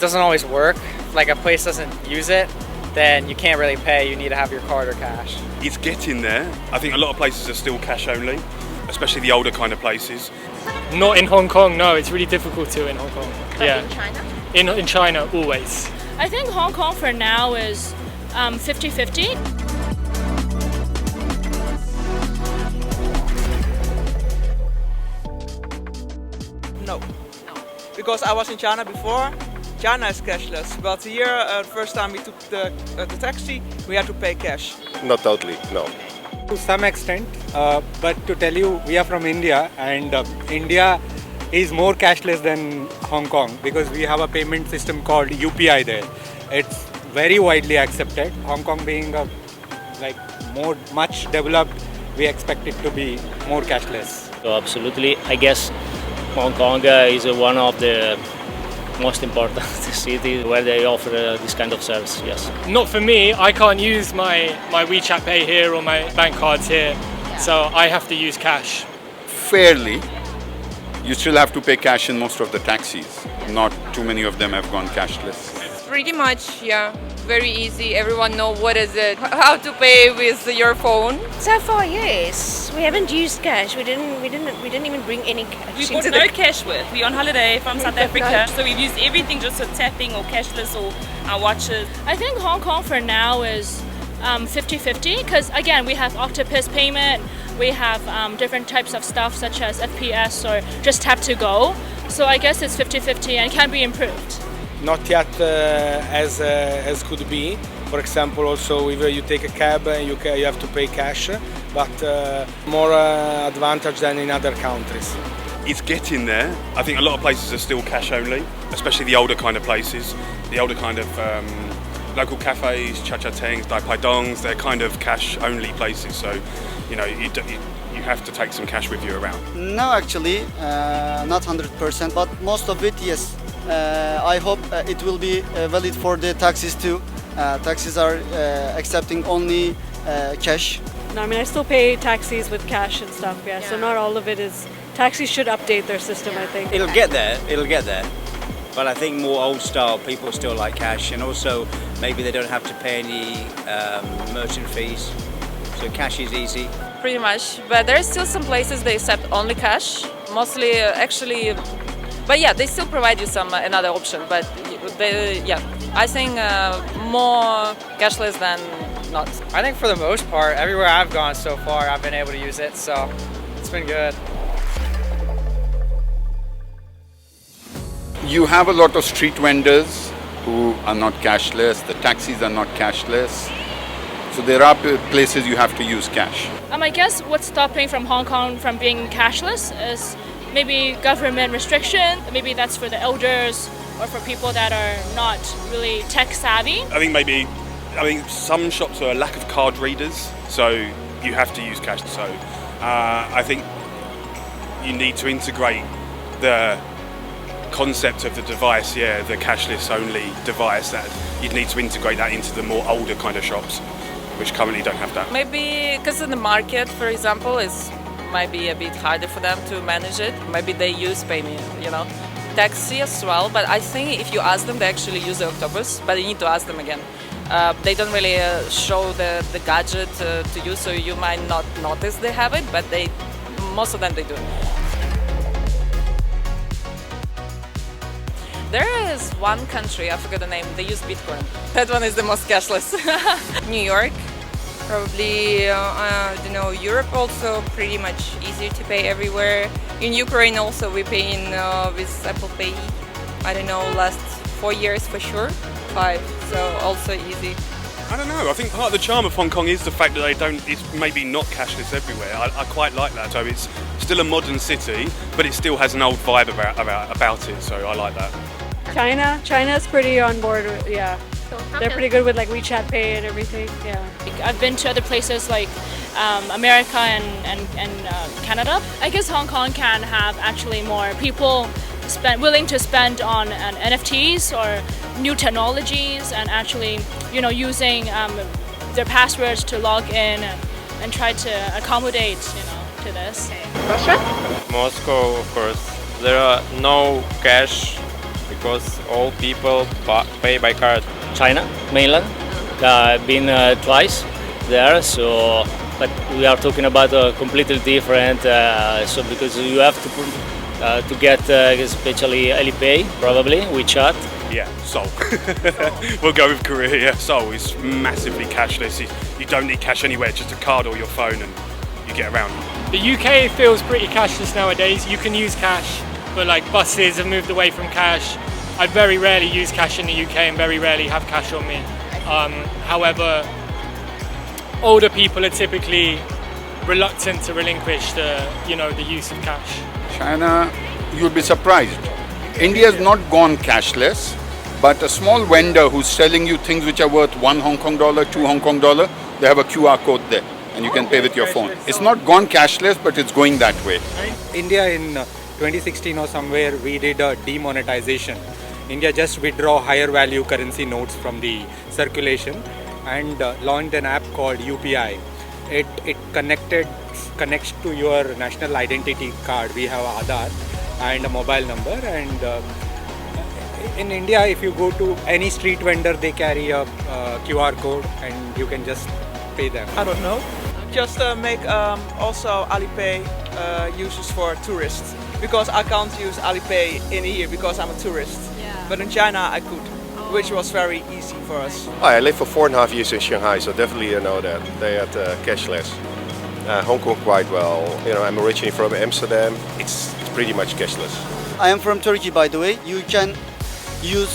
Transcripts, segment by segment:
doesn't always work. Like a place doesn't use it, then you can't really pay. You need to have your card or cash. It's getting there. I think a lot of places are still cash only, especially the older kind of places. Not in Hong Kong, no. It's really difficult to in Hong Kong. But in China? In China, always. I think Hong Kong for now is 50-50. No. Because I was in China before. China is cashless, but here, first time we took the taxi, we had to pay cash. Not totally, no. To some extent, but to tell you, we are from India, and India is more cashless than Hong Kong because we have a payment system called UPI there. It's very widely accepted. Hong Kong being much developed, we expect it to be more cashless. So absolutely, I guess Hong Kong is one of the most important cities where they offer this kind of service, yes. Not for me. I can't use my WeChat Pay here or my bank cards here, so I have to use cash. Fairly. You still have to pay cash in most of the taxis. Not too many of them have gone cashless. Pretty much, yeah. Very easy. Everyone know what is it, how to pay with your phone. So far, yes. We haven't used cash. We didn't even bring any cash. We bought no cash with. We're on holiday from South Africa, so we've used everything just for tapping or cashless or our watches. I think Hong Kong for now is 50-50 because again we have octopus payment, we have different types of stuff such as FPS or just tap to go. So I guess it's 50-50 and can be improved. Not yet as could be. For example, also if you take a cab, you have to pay cash, but more advantage than in other countries. It's getting there. I think a lot of places are still cash only, especially the older kind of places, the older kind of local cafes, cha-cha-tengs, dai pai dongs. They're kind of cash only places, so you know you have to take some cash with you around. No, actually, not 100%, but most of it, yes. I hope it will be valid for the taxis too. Taxis are accepting only cash. No, I mean I still pay taxis with cash and stuff, yeah. So not all of it is. Taxis should update their system, I think. It'll get there. But I think more old style people still like cash, and also maybe they don't have to pay any merchant fees. So cash is easy. Pretty much, but there are still some places they accept only cash. Mostly, actually. But yeah, they still provide you some another option. But I think more cashless than not. I think for the most part, everywhere I've gone so far, I've been able to use it, so it's been good. You have a lot of street vendors who are not cashless. The taxis are not cashless. So there are places you have to use cash. I guess what's stopping from Hong Kong from being cashless is maybe government restriction. Maybe that's for the elders or for people that are not really tech savvy. I think some shops are a lack of card readers, so you have to use cash. So I think you need to integrate the concept of the device, the cashless only device, that you'd need to integrate that into the more older kind of shops, which currently don't have that. Maybe because in the market, for example, might be a bit harder for them to manage it. Maybe they use PayMe, taxi as well. But I think if you ask them, they actually use the octopus. But you need to ask them again. They don't really show the gadget to you, so you might not notice they have it. But most of them they do. There is one country, I forgot the name, they use Bitcoin. That one is the most cashless. New York, probably, Europe also pretty much easy to pay everywhere. In Ukraine also we pay with Apple Pay, last 4 years for sure, 5, so also easy. I don't know, I think part of the charm of Hong Kong is the fact that it's maybe not cashless everywhere. I quite like that, so it's still a modern city, but it still has an old vibe about it, so I like that. China's pretty on board, yeah. They're pretty good with like WeChat Pay and everything, yeah. I've been to other places like America and Canada. I guess Hong Kong can have actually more people willing to spend on NFTs or new technologies and actually, using their passwords to log in and try to accommodate, to this. Russia? Moscow, of course. There are no cash because all people pay by card. China, mainland. I've been twice there, so but we are talking about a completely different. So because you have to get especially Alipay, probably WeChat. Yeah, Seoul. We'll go with Korea. Yeah, Seoul is massively cashless. You don't need cash anywhere, just a card or your phone, and you get around. The UK feels pretty cashless nowadays. You can use cash, but like buses have moved away from cash. I very rarely use cash in the UK and very rarely have cash on me. However, older people are typically reluctant to relinquish the use of cash. China, you'll be surprised. India has not gone cashless, but a small vendor who's selling you things which are worth $1 Hong Kong, $2 Hong Kong, they have a QR code there and you can pay with your phone. It's not gone cashless, but it's going that way. India in 2016 or somewhere, we did a demonetization. India just withdraw higher value currency notes from the circulation and launched an app called UPI. It connects to your national identity card. We have Aadhaar and a mobile number, and in India if you go to any street vendor they carry a QR code and you can just pay them. I don't know. Just make also Alipay uses for tourists, because I can't use Alipay in here because I'm a tourist. Yeah. But in China I could, which was very easy for us. I lived for 4.5 years in Shanghai, so definitely I know that. They had cashless. Hong Kong quite well. I'm originally from Amsterdam. It's pretty much cashless. I am from Turkey, by the way. You can use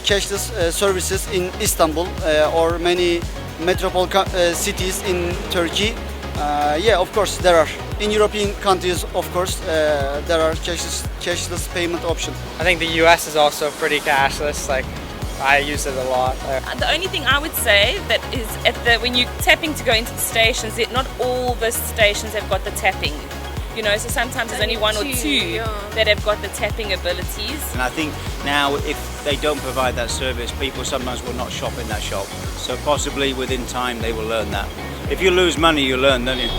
cashless services in Istanbul or many metropolitan cities in Turkey. Yeah, of course there are. In European countries, of course, there are cashless payment options. I think the US is also pretty cashless. Like, I use it a lot. The only thing I would say that is when you're tapping to go into the stations, not all the stations have got the tapping. So sometimes there's only one or two that have got the tapping abilities. And I think now if they don't provide that service, people sometimes will not shop in that shop. So possibly within time they will learn that. If you lose money, you learn, don't you?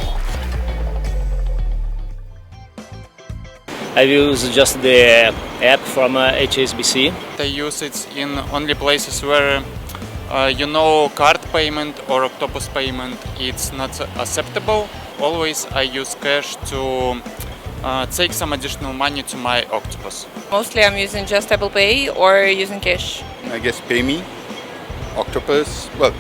I use just the app from HSBC. I use it in only places where card payment or octopus payment it's not acceptable. Always I use cash to take some additional money to my octopus. Mostly I'm using just Apple Pay or using cash. I guess PayMe, Octopus, well,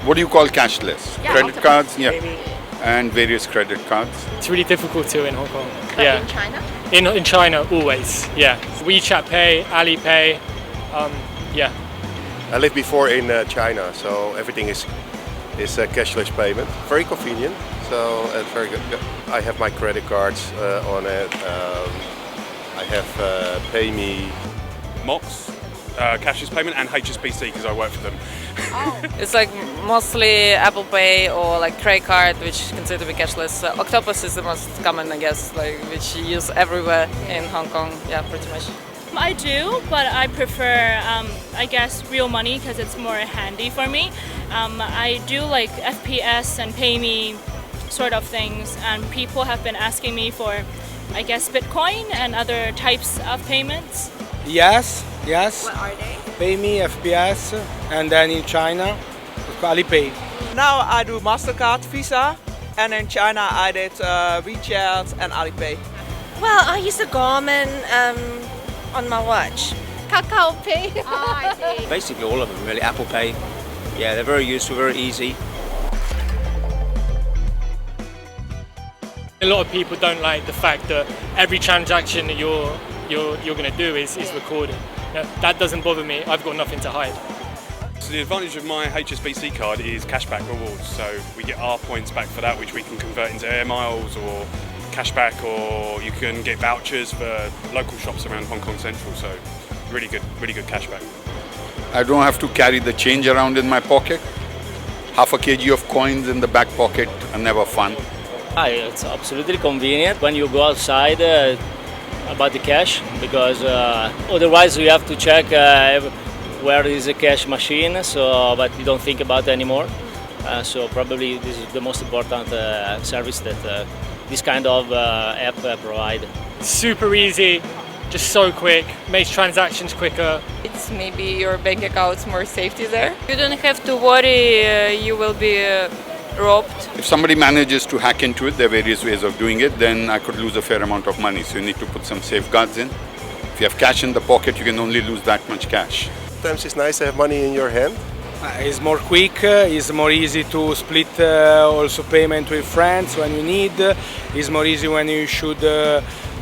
what do you call cashless? Yeah, Credit Octopus, cards, yeah, maybe. And various credit cards. It's really difficult to in Hong Kong. But yeah. in China? In China, always, yeah. WeChat Pay, Alipay, yeah. I lived before in China, so everything is cashless payment. Very convenient, so it's very good. I have my credit cards on it. I have PayMe. Mox, cashless payment, and HSBC because I work for them. It's like mostly Apple Pay or like credit card, which is considered to be cashless. Octopus is the most common, I guess, which you use everywhere in Hong Kong. Yeah, pretty much. I do, but I prefer, I guess, real money because it's more handy for me. I do like FPS and PayMe sort of things, and people have been asking me for, I guess, Bitcoin and other types of payments. Yes. What are they? PayMe, FPS, and then in China, Alipay. Now I do MasterCard, Visa, and in China I did WeChat and Alipay. Well, I use the Garmin on my watch. Kakao Pay. Oh, I see. Basically all of them really. Apple Pay, yeah, they're very useful, very easy. A lot of people don't like the fact that every transaction that you're going to do is recorded. That doesn't bother me. I've got nothing to hide. So the advantage of my HSBC card is cashback rewards. So we get our points back for that, which we can convert into air miles or cashback, or you can get vouchers for local shops around Hong Kong Central. So really good cashback. I don't have to carry the change around in my pocket. Half a kg of coins in the back pocket are never fun. It's absolutely convenient when you go outside about the cash, because otherwise you have to check where is a cash machine, but you don't think about it anymore. So probably this is the most important service that this kind of app provide. Super easy, just so quick, makes transactions quicker. It's maybe your bank account's more safety there. You don't have to worry you will be robbed. If somebody manages to hack into it, there are various ways of doing it, then I could lose a fair amount of money. So you need to put some safeguards in. If you have cash in the pocket, you can only lose that much cash. Sometimes it's nice to have money in your hand. It's more quick, it's more easy to split also payment with friends when you need. It's more easy when you should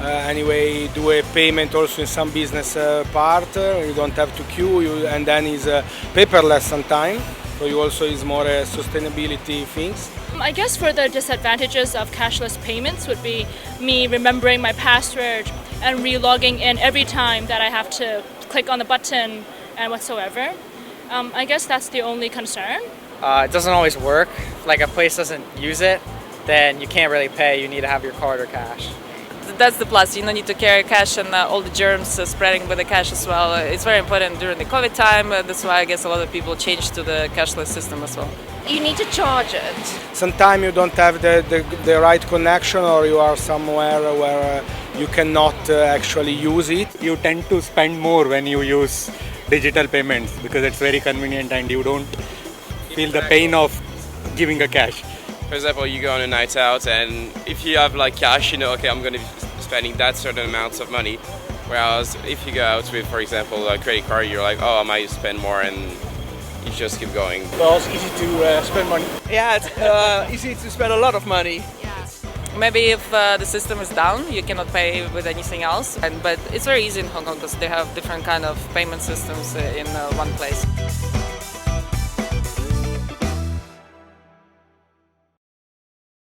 anyway do a payment also in some business part. You don't have to queue, and then it's paperless sometimes. So you also is more sustainability things. I guess for the disadvantages of cashless payments would be me remembering my password and re-logging in every time that I have to click on the button and whatsoever. I guess that's the only concern. It doesn't always work. Like if a place doesn't use it, then you can't really pay. You need to have your card or cash. That's the plus. You don't need to carry cash and all the germs spreading with the cash as well. It's very important during the COVID time. That's why I guess a lot of people changed to the cashless system as well. You need to charge it. Sometimes you don't have the right connection, or you are somewhere where you cannot actually use it. You tend to spend more when you use digital payments because it's very convenient and you don't feel the pain of giving a cash. For example, you go on a night out and if you have like cash, you know, okay, I'm going to be spending that certain amounts of money. Whereas if you go out with, for example, a credit card, you're like, oh, I might spend more, and you just keep going. Well, it's easy to spend money. Yeah, it's easy to spend a lot of money. Maybe if the system is down, you cannot pay with anything else. But it's very easy in Hong Kong because they have different kind of payment systems in one place.